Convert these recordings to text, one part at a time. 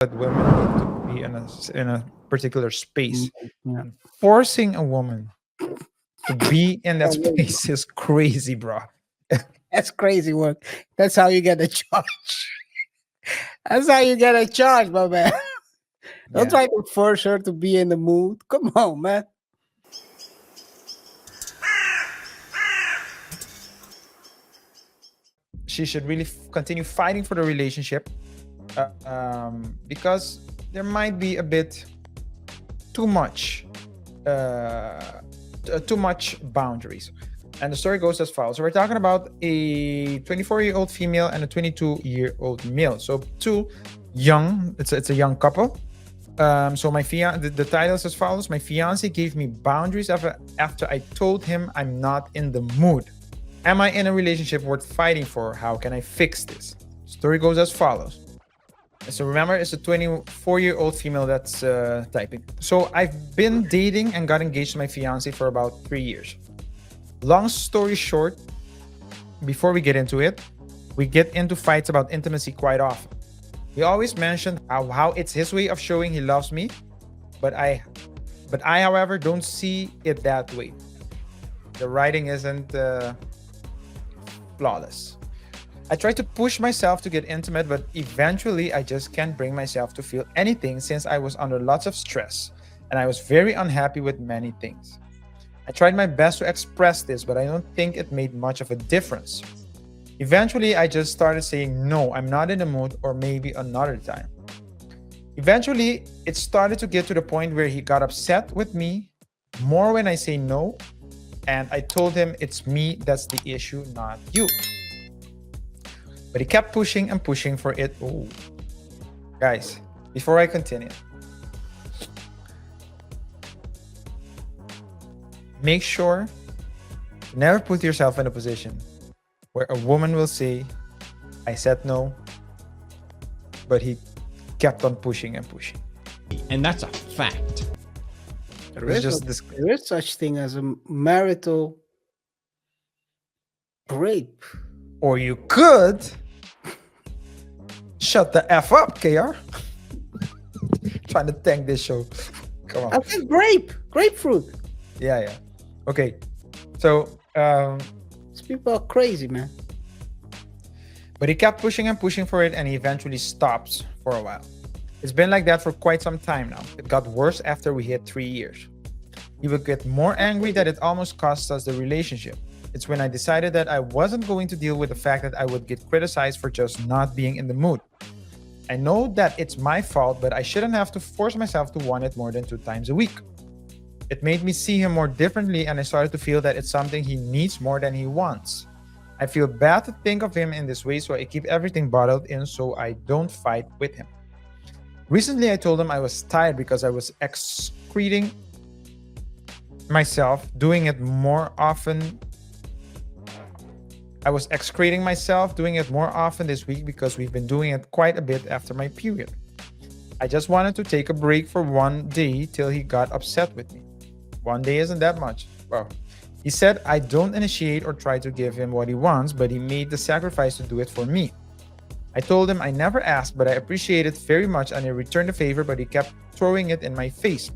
that women need to be in a particular Mm, space, yeah. and forcing a woman to be in that Oh, really? space is crazy, bro. That's crazy work. That's how you get a charge. That's how you get a charge, my man. Don't Yeah, try to force her to be in the mood. Come on, man. she should really continue fighting for the relationship, because there might be a bit too much, too much boundaries. And the story goes as follows. So we're talking about a 24-year-old female and a 22-year-old male. So two young. It's a young couple. So the title is as follows. My fiance gave me boundaries after I told him I'm not in the mood. Am I in a relationship worth fighting for? How can I fix this? Story goes as follows. So remember, it's a 24-year-old female that's typing. So I've been dating and got engaged to my fiance for about 3 years. Long story short, before we get into it, we get into fights about intimacy quite often. He always mentioned how it's his way of showing he loves me, but I, however, don't see it that way. The writing isn't flawless. I try to push myself to get intimate, but eventually I just can't bring myself to feel anything since I was under lots of stress and I was very unhappy with many things. I tried my best to express this, but I don't think it made much of a difference. Eventually, I just started saying, no, I'm not in the mood, or maybe another time. Eventually, it started to get to the point where he got upset with me more when I say no, and I told him it's me that's the issue, not you. But he kept pushing and pushing for it. Oh, guys, before I continue, make sure to never put yourself in a position where a woman will say, I said no, but he kept on pushing and pushing. And that's a fact. It's just this, There is such thing as a marital rape. or you could shut the F up, KR. Trying to tank this show. Come on. I said grapefruit. Yeah. Okay. So, These people are crazy, man. but he kept pushing and pushing for it, and he eventually stops for a while. It's been like that for quite some time now. It got worse after we hit 3 years. He would get more angry that it almost cost us the relationship. It's when I decided that I wasn't going to deal with the fact that I would get criticized for just not being in the mood. I know that it's my fault, but I shouldn't have to force myself to want it more than 2 times a week. It made me see him more differently, and I started to feel that it's something he needs more than he wants. I feel bad to think of him in this way, so I keep everything bottled in so I don't fight with him. Recently, I told him I was tired because I was excreting myself, doing it more often. I was excreting myself, doing it more often this week because we've been doing it quite a bit after my period. I just wanted to take a break for 1 day till he got upset with me. 1 day isn't that much. Well, he said I don't initiate or try to give him what he wants, but he made the sacrifice to do it for me. I told him I never asked, but I appreciate it very much, and I returned the favor, but he kept throwing it in my face.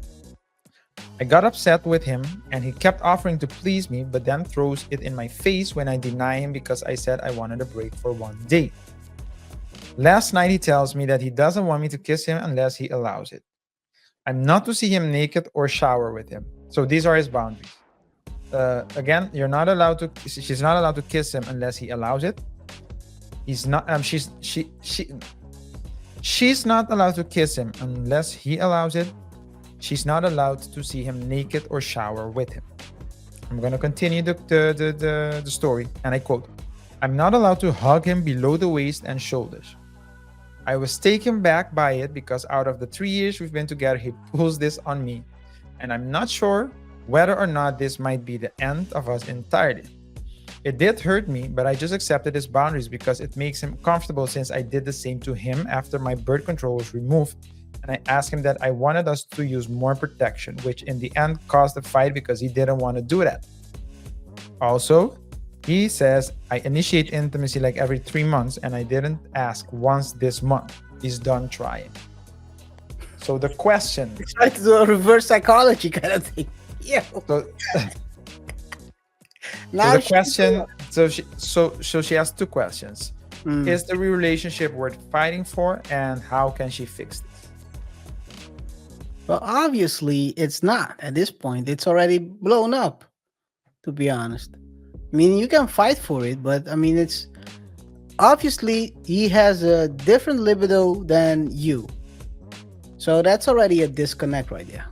I got upset with him, and he kept offering to please me, but then throws it in my face when I deny him because I said I wanted a break for 1 day. Last night, he tells me that he doesn't want me to kiss him unless he allows it. I'm not to see him naked or shower with him. So these are his boundaries. Again, you're not allowed to. She's not allowed to kiss him unless he allows it. He's not. She's not allowed to kiss him unless he allows it. She's not allowed to see him naked or shower with him. I'm gonna continue the story, and I quote: I'm not allowed to hug him below the waist and shoulders. I was taken back by it because out of the 3 years we've been together, he pulls this on me, and I'm not sure whether or not this might be the end of us entirely. It did hurt me, but I just accepted his boundaries because it makes him comfortable since I did the same to him after my birth control was removed, and I asked him that I wanted us to use more protection, which in the end caused a fight because he didn't want to do that. Also, he says I initiate intimacy like every 3 months, and I didn't ask once this month. He's done trying. So the question. Try to do a reverse psychology kind of thing. Yeah. So, Now the she's- question. So she has two questions. Mm. Is the relationship worth fighting for, and how can she fix this? Well, obviously, it's not at this point. It's already blown up, to be honest. I mean, you can fight for it, but I mean, it's obviously he has a different libido than you. So that's already a disconnect right there.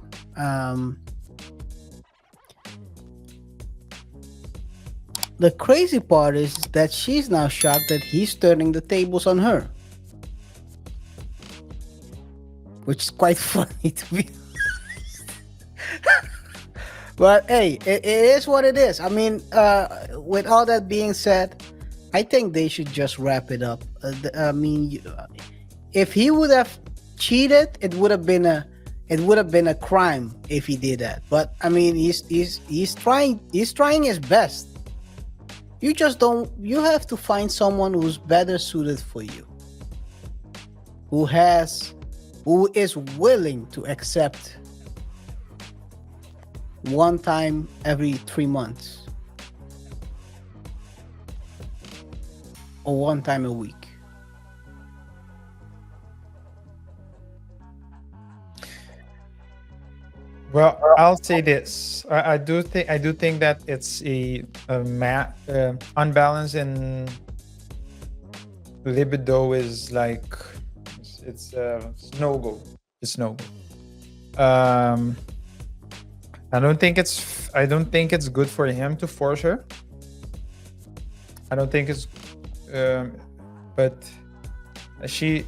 The crazy part is that she's now shocked that he's turning the tables on her, which is quite funny to be honest. But hey, it is what it is. I mean, with all that being said, I think they should just wrap it up. I mean, if he would have cheated, it would have been a crime if he did that. But I mean, he's trying his best. You just don't. You have to find someone who's better suited for you, who is willing to accept one time every 3 months or one time a week. Well, I'll say this. I do think that it's a unbalance in libido is like it's no go. It's no go. I don't think it's good for him to force her. I don't think it's but she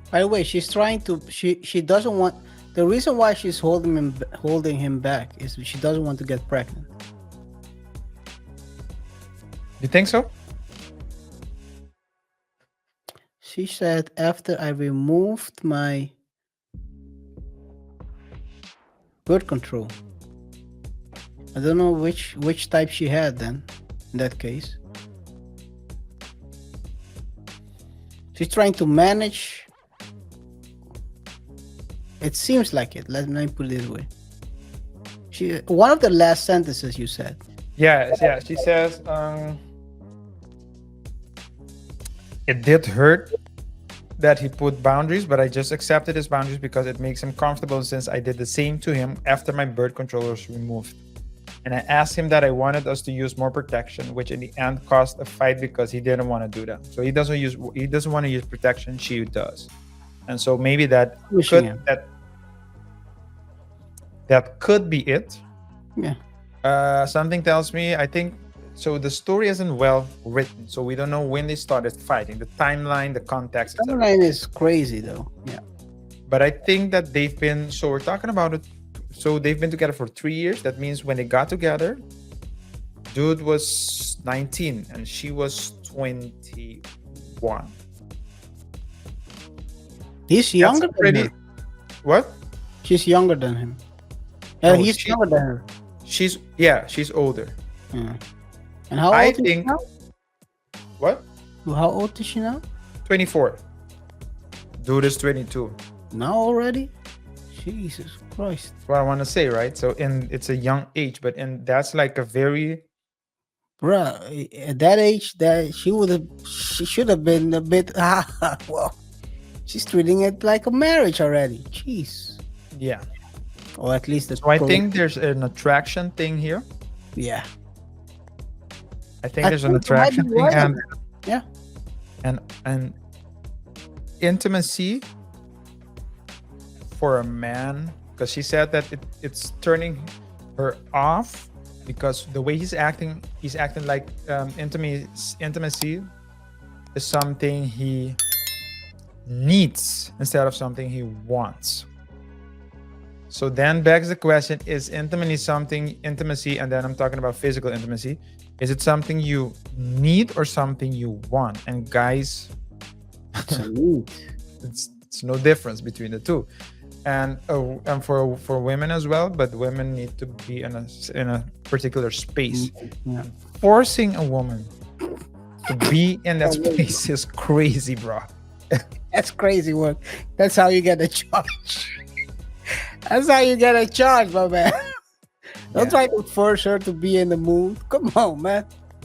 By the way, she's trying to. She doesn't want. The reason why she's holding him back is she doesn't want to get pregnant. You think so? She said, after I removed my birth control. I don't know which type she had then. In that case, she's trying to manage. It seems like it. Let me put it this way. One of the last sentences you said. Yeah. She says, it did hurt that he put boundaries, but I just accepted his boundaries because it makes him comfortable since I did the same to him after my birth control was removed. And I asked him that I wanted us to use more protection, which in the end caused a fight because he didn't want to do that. So he doesn't want to use protection, she does. And so maybe that could be it. Yeah. Something tells me, I think, so the story isn't well written. So we don't know when they started fighting, the timeline, the context. The timeline is crazy though. Yeah. But I think that we're talking about it. So they've been together for 3 years. That means when they got together, dude was 19 and she was 21. He's younger than her. What? She's younger than him. He's younger than her. She's older. Yeah. And how old is she now? What? How old is she now? 24. Dude is 22. Now already? Jesus Christ. That's what I want to say, right? So it's a young age, but that's like a very... Bruh, at that age, she should have been a bit, well, she's treating it like a marriage already. Jeez. Yeah. Or at least So I think there's an attraction thing here. Yeah. I think there's an attraction thing, and yeah, and intimacy for a man, because she said that it's turning her off because the way he's acting like intimacy is something he needs instead of something he wants. So then begs the question, is intimacy, and then I'm talking about physical intimacy, is it something you need or something you want? And guys, it's no difference between the two. And for women as well, but women need to be in a particular space. Yeah. Forcing a woman to be in that space is crazy, bro. That's crazy work. That's how you get a charge. That's how you get a charge, my man. Don't Yeah. try to force her to be in the mood. Come on, man.